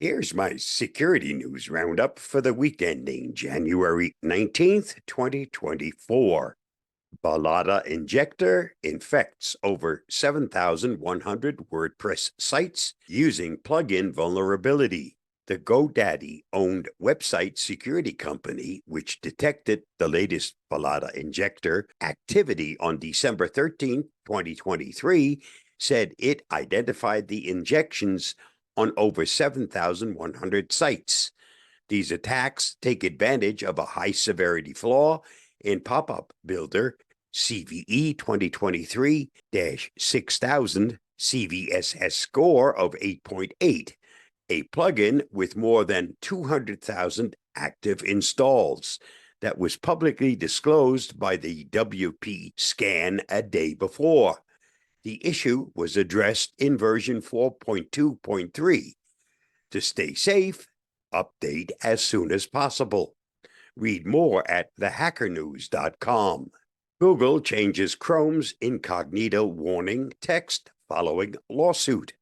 Here's my Security News Roundup for the week ending January 19th, 2024. Balada injector infects over 7,100 WordPress sites using plugin vulnerability. The GoDaddy-owned website security company, which detected the latest Balada injector activity on December 13, 2023, said it identified the injections on over 7,100 sites. These attacks take advantage of a high-severity flaw in Pop-Up Builder CVE 2023-6000 CVSS score of 8.8, a plugin with more than 200,000 active installs that was publicly disclosed by the WP Scan a day before. The issue was addressed in version 4.2.3. To stay safe, update as soon as possible. Read more at thehackernews.com. Google changes Chrome's incognito warning text following lawsuit.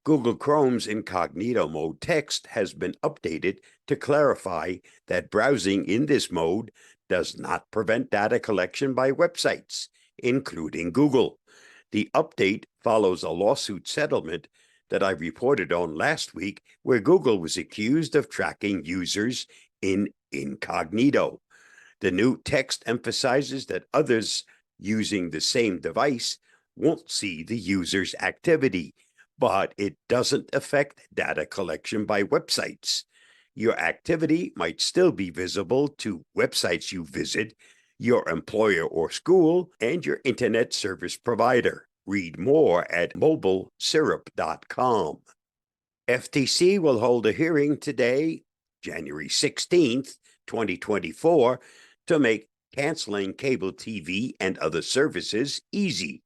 Google Chrome's incognito mode text has been updated to clarify that browsing in this mode does not prevent data collection by websites, including Google. The update follows a lawsuit settlement that I reported on last week, where Google was accused of tracking users in incognito. The new text emphasizes that others using the same device won't see the user's activity, but it doesn't affect data collection by websites. Your activity might still be visible to websites you visit, your employer or school, and your internet service provider. Read more at mobilesyrup.com. FTC will hold a hearing today, January 16th, 2024, to make canceling cable TV and other services easy.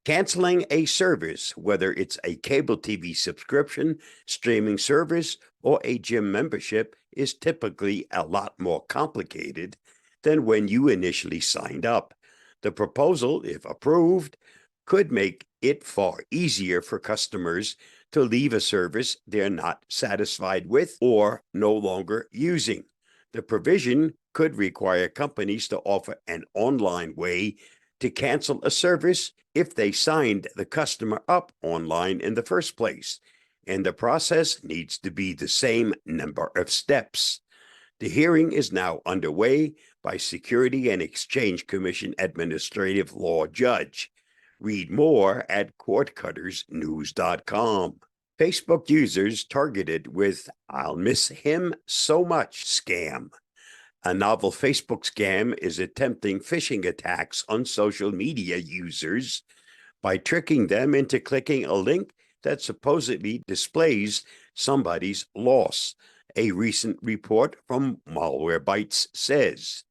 Canceling a service, whether it's a cable TV subscription, streaming service, or a gym membership, is typically a lot more complicated than when you initially signed up. The proposal, if approved, could make it far easier for customers to leave a service they're not satisfied with or no longer using. The provision could require companies to offer an online way to cancel a service if they signed the customer up online in the first place, and the process needs to be the same number of steps. The hearing is now underway by Security and Exchange Commission Administrative Law Judge. Read more at courtcuttersnews.com. Facebook users targeted with "I'll miss him so much" scam. A novel Facebook scam is attempting phishing attacks on social media users by tricking them into clicking a link that supposedly displays somebody's loss, a recent report from Malwarebytes says.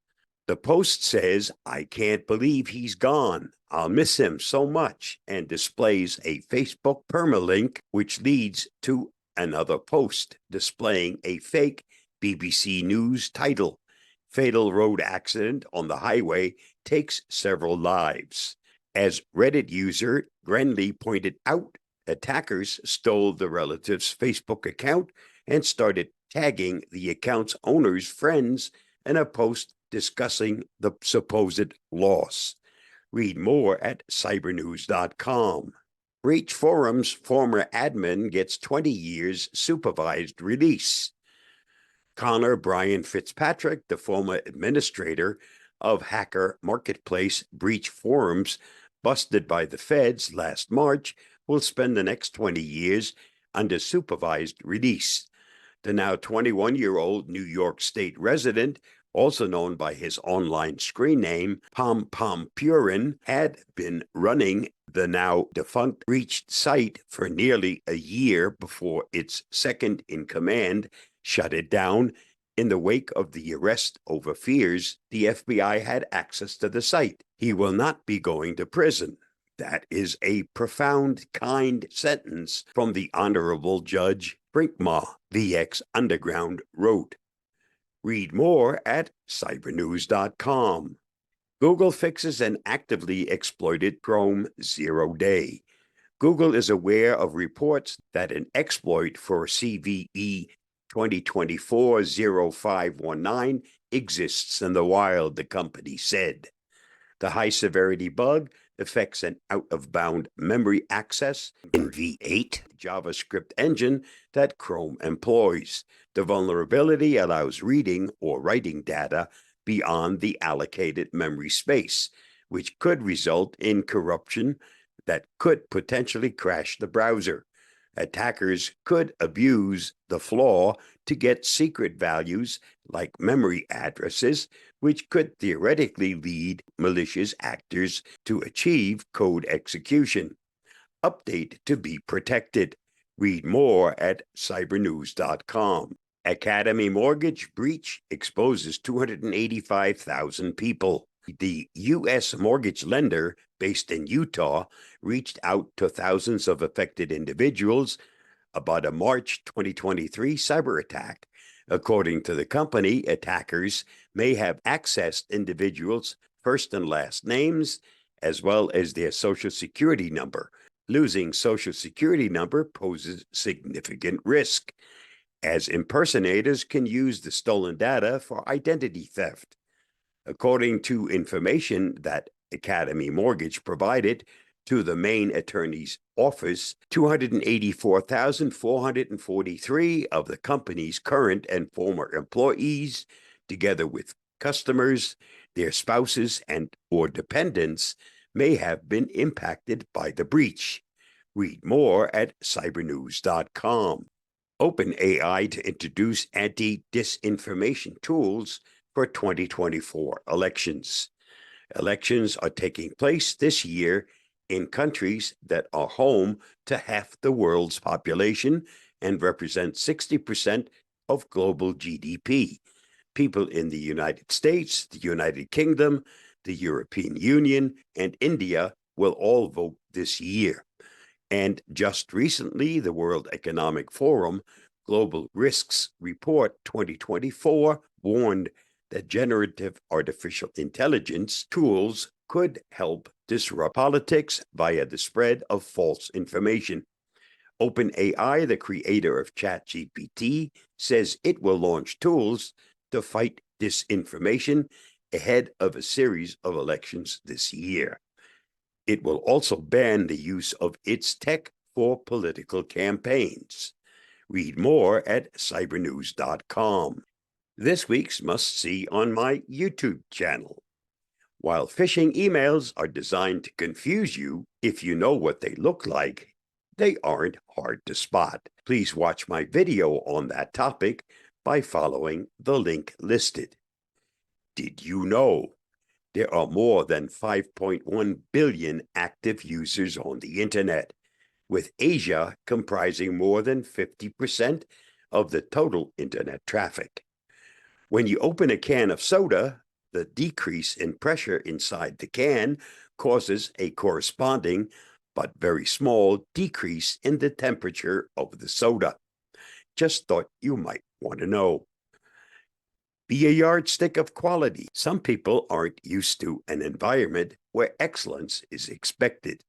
The post says, "I can't believe he's gone. I'll miss him so much," and displays a Facebook permalink, which leads to another post displaying a fake BBC News title. Fatal road accident on the highway takes several lives. As Reddit user Grenly pointed out, attackers stole the relative's Facebook account and started tagging the account's owner's friends in a post discussing the supposed loss. Read more at cybernews.com. Breach Forum's former admin gets 20 years supervised release. Connor Brian Fitzpatrick, the former administrator of hacker marketplace Breach Forums, busted by the feds last March, will spend the next 20 years under supervised release. The now 21-year-old New York State resident, also known by his online screen name, Pom Pom Purin, had been running the now defunct breached site for nearly a year before its second-in-command shut it down. In the wake of the arrest over fears the FBI had access to the site. He will not be going to prison. That is a profound, kind sentence from the Honorable Judge Brinkma, VX Underground wrote. Read more at cybernews.com. Google fixes an actively exploited Chrome 0-day. Google is aware of reports that an exploit for CVE 2024-0519 exists in the wild, the company said. The high-severity bug affects an out-of-bound memory access in V8 JavaScript engine that Chrome employs. The vulnerability allows reading or writing data beyond the allocated memory space, which could result in corruption that could potentially crash the browser. Attackers could abuse the flaw to get secret values like memory addresses, which could theoretically lead malicious actors to achieve code execution. Update to be protected. Read more at cybernews.com. Academy mortgage breach exposes 285,000 people. The U.S. mortgage lender, based in Utah, reached out to thousands of affected individuals about a March 2023 cyber attack. According to the company, attackers may have accessed individuals' first and last names, as well as their Social Security number. Losing Social Security number poses significant risk, as impersonators can use the stolen data for identity theft. According to information that Academy Mortgage provided to the Maine Attorney's Office, 284,443 of the company's current and former employees, together with customers, their spouses, and or dependents, may have been impacted by the breach. Read more at cybernews.com. OpenAI to introduce anti-disinformation tools for 2024 elections. Elections are taking place this year in countries that are home to half the world's population and represent 60% of global GDP. People in the United States, the United Kingdom, the European Union, and India will all vote this year. And just recently, the World Economic Forum Global Risks Report 2024 warned that generative artificial intelligence tools could help disrupt politics via the spread of false information. OpenAI, the creator of ChatGPT, says it will launch tools to fight disinformation ahead of a series of elections this year. It will also ban the use of its tech for political campaigns. Read more at cybernews.com. This week's must-see on my YouTube channel. While phishing emails are designed to confuse you, if you know what they look like, they aren't hard to spot. Please watch my video on that topic by following the link listed. Did you know there are more than 5.1 billion active users on the internet, with Asia comprising more than 50% of the total internet traffic? When you open a can of soda, the decrease in pressure inside the can causes a corresponding but very small decrease in the temperature of the soda. Just thought you might want to know. Be a yardstick of quality. Some people aren't used to an environment where excellence is expected,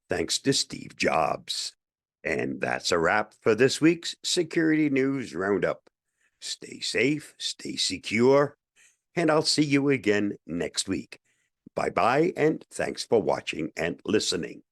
thanks to Steve Jobs. And that's a wrap for this week's Security News Roundup. Stay safe, stay secure, and I'll see you again next week. Bye-bye, and thanks for watching and listening.